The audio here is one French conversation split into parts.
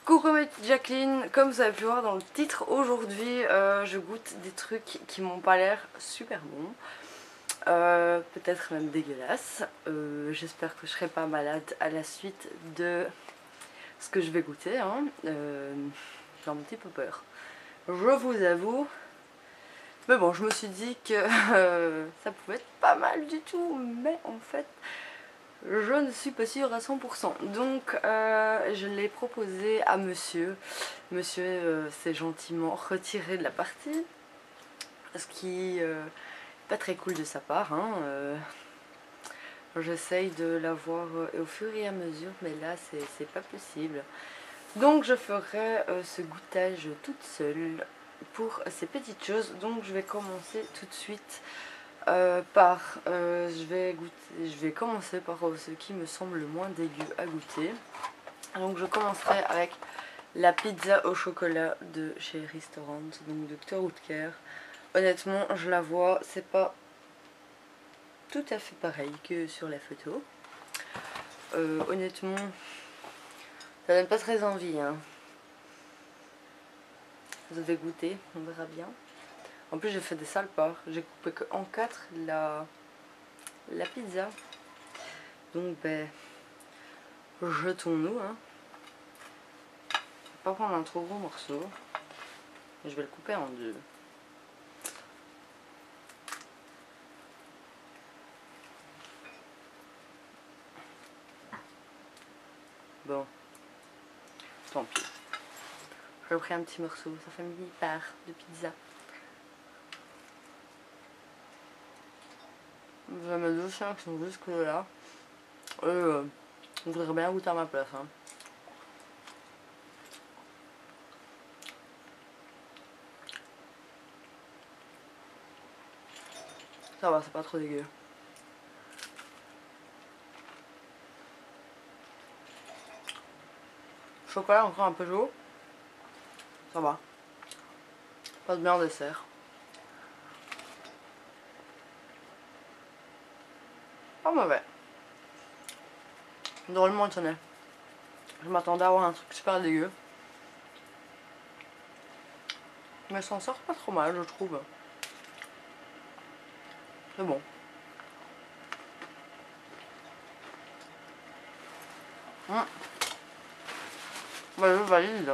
Coucou ma petite Jacqueline, comme vous avez pu voir dans le titre, aujourd'hui je goûte des trucs qui m'ont pas l'air super bons, peut-être même dégueulasses. J'espère que je serai pas malade à la suite de ce que je vais goûter, hein. J'ai un petit peu peur, je vous avoue. Mais bon, je me suis dit que ça pouvait être pas mal du tout, mais en fait je ne suis pas sûre à 100%. Donc je l'ai proposé à monsieur. Monsieur s'est gentiment retiré de la partie, ce qui n'est pas très cool de sa part, hein. J'essaye de l'avoir au fur et à mesure, mais là c'est pas possible. Donc je ferai ce goûtage toute seule pour ces petites choses. Donc je vais commencer tout de suite je vais commencer par ce qui me semble le moins dégueu à goûter. Donc je commencerai avec la pizza au chocolat de chez Restaurant, donc Dr Oetker. Honnêtement, je la vois, c'est pas tout à fait pareil que sur la photo. Honnêtement, ça donne pas très envie, hein. Vous devez goûter, on verra bien. En plus j'ai fait des sales parts, j'ai coupé que en 4 la pizza. Donc ben, jetons-nous, hein. Je vais pas prendre un trop gros morceau. Je vais le couper en deux. Bon, tant pis. J'ai pris un petit morceau, ça fait une mini part de pizza. J'ai mes deux chiens qui sont jusque là. Eux, on voudrait bien goûter à ma place, hein. Ça va, c'est pas trop dégueu. Chocolat encore un peu chaud. Ça va. Passe bien en dessert. Pas mauvais. Drôlement étonné. Je m'attendais à avoir un truc super dégueu. Mais ça s'en sort pas trop mal, je trouve. C'est bon. Bah, je valide.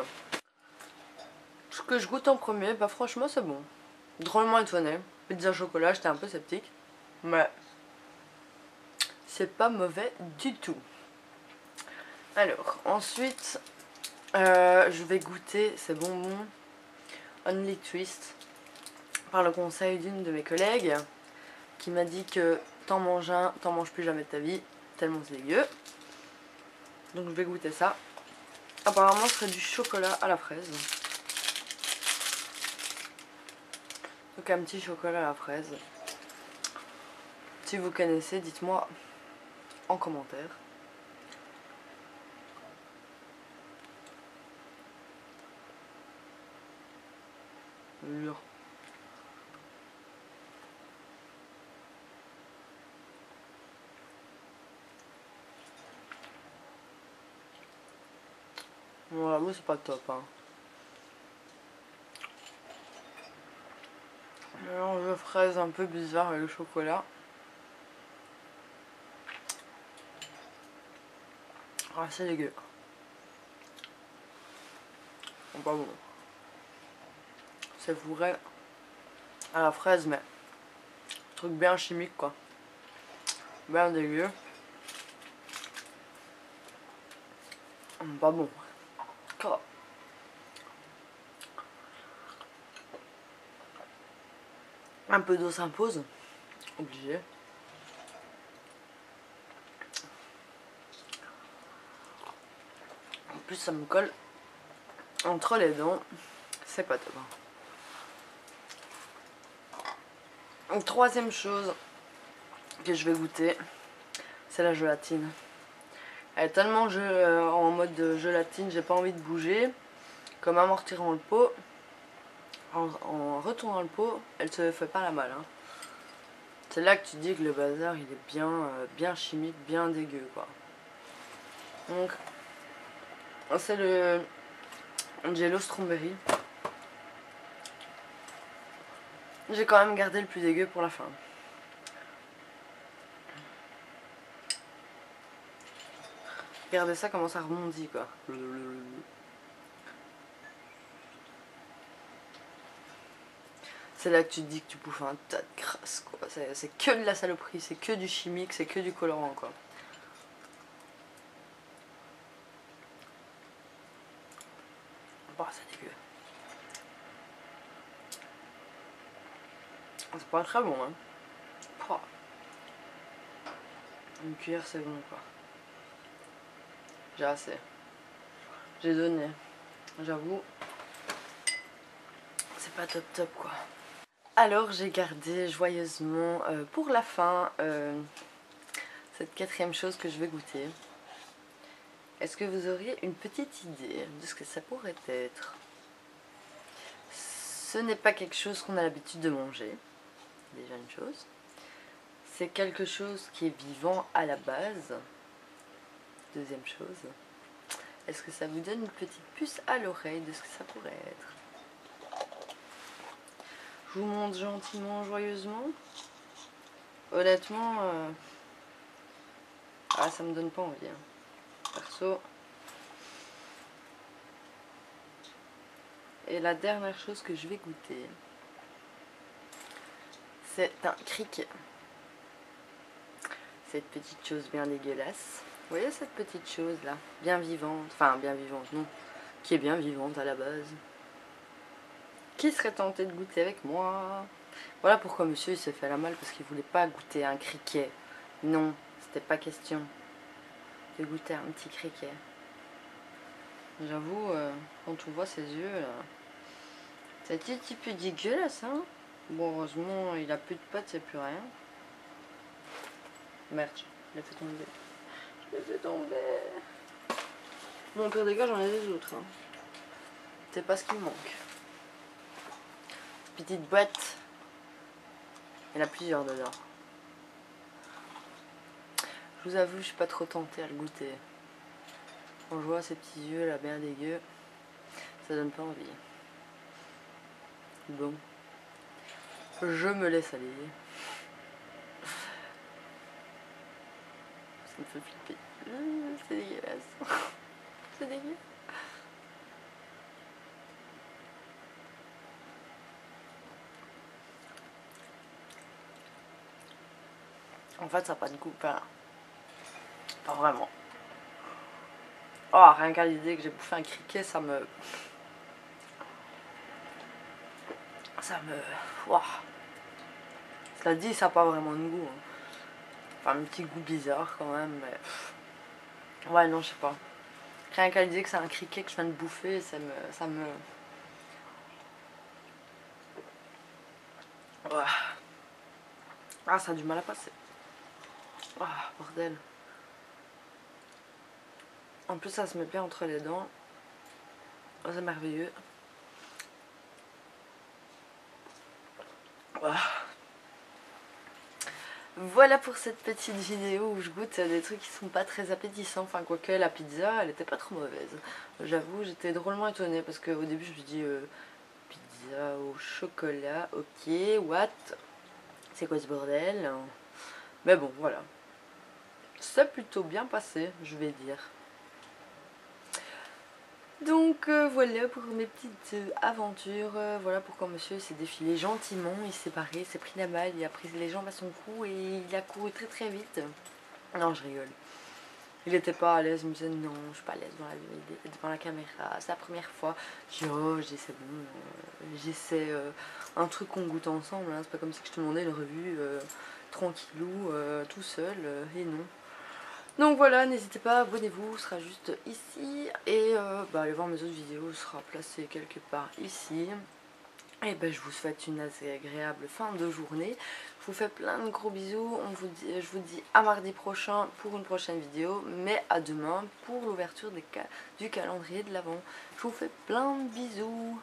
Ce que je goûte en premier, bah franchement c'est bon. Drôlement étonné. Pizza chocolat, j'étais un peu sceptique. Mais c'est pas mauvais du tout. Alors, ensuite, je vais goûter ces bonbons Only Twist par le conseil d'une de mes collègues qui m'a dit que t'en manges un, t'en manges plus jamais de ta vie, tellement c'est dégueu. Donc je vais goûter ça. Apparemment, ce serait du chocolat à la fraise. Donc un petit chocolat à la fraise. Si vous connaissez, dites-moi en commentaire. Mûr. Voilà, moi c'est pas top, hein. Mélange de fraise un peu bizarre avec le chocolat. Ah, c'est dégueu. Bon, pas bon. C'est fourré à la fraise, mais truc bien chimique, quoi. Bien dégueu. Pas bon. Oh. Un peu d'eau s'impose. Obligé. En plus, ça me colle entre les dents. C'est pas top. Une troisième chose que je vais goûter, c'est la gélatine. Elle est tellement en mode gélatine, j'ai pas envie de bouger. Comme amortirant le pot, en retournant le pot, elle se fait pas la malle, hein. C'est là que tu dis que le bazar il est bien chimique, bien dégueu, quoi. Donc c'est Jello Strawberry. J'ai quand même gardé le plus dégueu pour la fin. Regardez ça, comment ça rebondit quoi. C'est là que tu te dis que tu bouffes un tas de crasse quoi. C'est que de la saloperie, c'est que du chimique, c'est que du colorant quoi. Bah c'est dégueu. C'est pas très bon hein. Oh. Une cuillère c'est bon quoi. J'ai assez. J'ai donné. J'avoue. C'est pas top top quoi. Alors j'ai gardé joyeusement pour la fin cette quatrième chose que je vais goûter. Est-ce que vous auriez une petite idée de ce que ça pourrait être? Ce n'est pas quelque chose qu'on a l'habitude de manger, déjà une chose. C'est quelque chose qui est vivant à la base. Deuxième chose. Est-ce que ça vous donne une petite puce à l'oreille de ce que ça pourrait être? Je vous montre gentiment, joyeusement. Honnêtement, ça me donne pas envie. Hein. Perso. Et la dernière chose que je vais goûter, c'est un criquet. Cette petite chose bien dégueulasse. Vous voyez cette petite chose là, bien vivante, enfin bien vivante non, qui est bien vivante à la base. Qui serait tenté de goûter avec moi? Voilà pourquoi monsieur il s'est fait la malle parce qu'il voulait pas goûter un criquet. Non, c'était pas question de goûter un petit criquet. J'avoue, quand on voit ses yeux là, c'est un petit peu dégueulasse hein. Bon heureusement il a plus de pattes, il n'y a plus rien. Merde, je l'ai fait tomber. Je l'ai fait tomber. Bon, au pire des cas, j'en ai des autres. Hein. C'est pas ce qui me manque. Petite boîte. Il y en a plusieurs dedans. Je vous avoue, je suis pas trop tentée à le goûter. Quand je vois ces petits yeux là, bien dégueux, ça donne pas envie. Bon. Je me laisse aller. Ça me fait flipper. C'est dégueulasse. C'est dégueu. En fait, ça n'a pas de goût. Pas vraiment. Oh, rien qu'à l'idée que j'ai bouffé un criquet, ça me... Wow. Cela dit, ça n'a pas vraiment de goût. Hein. Enfin, un petit goût bizarre quand même. Mais... ouais, non, je sais pas. Rien qu'à l'idée que c'est un criquet que je viens de bouffer, ça me... Ouais. Ah, ça a du mal à passer. Ah, bordel. En plus, ça se met bien entre les dents. Oh, c'est merveilleux. Ah. Voilà pour cette petite vidéo où je goûte des trucs qui sont pas très appétissants. Enfin, quoique la pizza, elle était pas trop mauvaise. J'avoue, j'étais drôlement étonnée parce qu'au début, je me suis dit pizza au chocolat, ok, what? C'est quoi ce bordel? Mais bon, voilà. C'est plutôt bien passé, je vais dire. Donc voilà pour mes petites aventures, voilà pourquoi monsieur s'est défilé gentiment, il s'est barré, il s'est pris la balle, il a pris les jambes à son cou et il a couru très très vite. Non, je rigole. Il était pas à l'aise, il me disait non, je suis pas à l'aise devant la caméra, c'est la première fois. Je dis oh, c'est bon, j'essaie un truc qu'on goûte ensemble, hein. C'est pas comme si je te demandais une revue tranquillou, tout seul, et non. Donc voilà, n'hésitez pas, abonnez-vous, ce sera juste ici. Et allez voir mes autres vidéos, ce sera placé quelque part ici. Et je vous souhaite une assez agréable fin de journée. Je vous fais plein de gros bisous. Je vous dis à mardi prochain pour une prochaine vidéo. Mais à demain pour l'ouverture du calendrier de l'Avent. Je vous fais plein de bisous.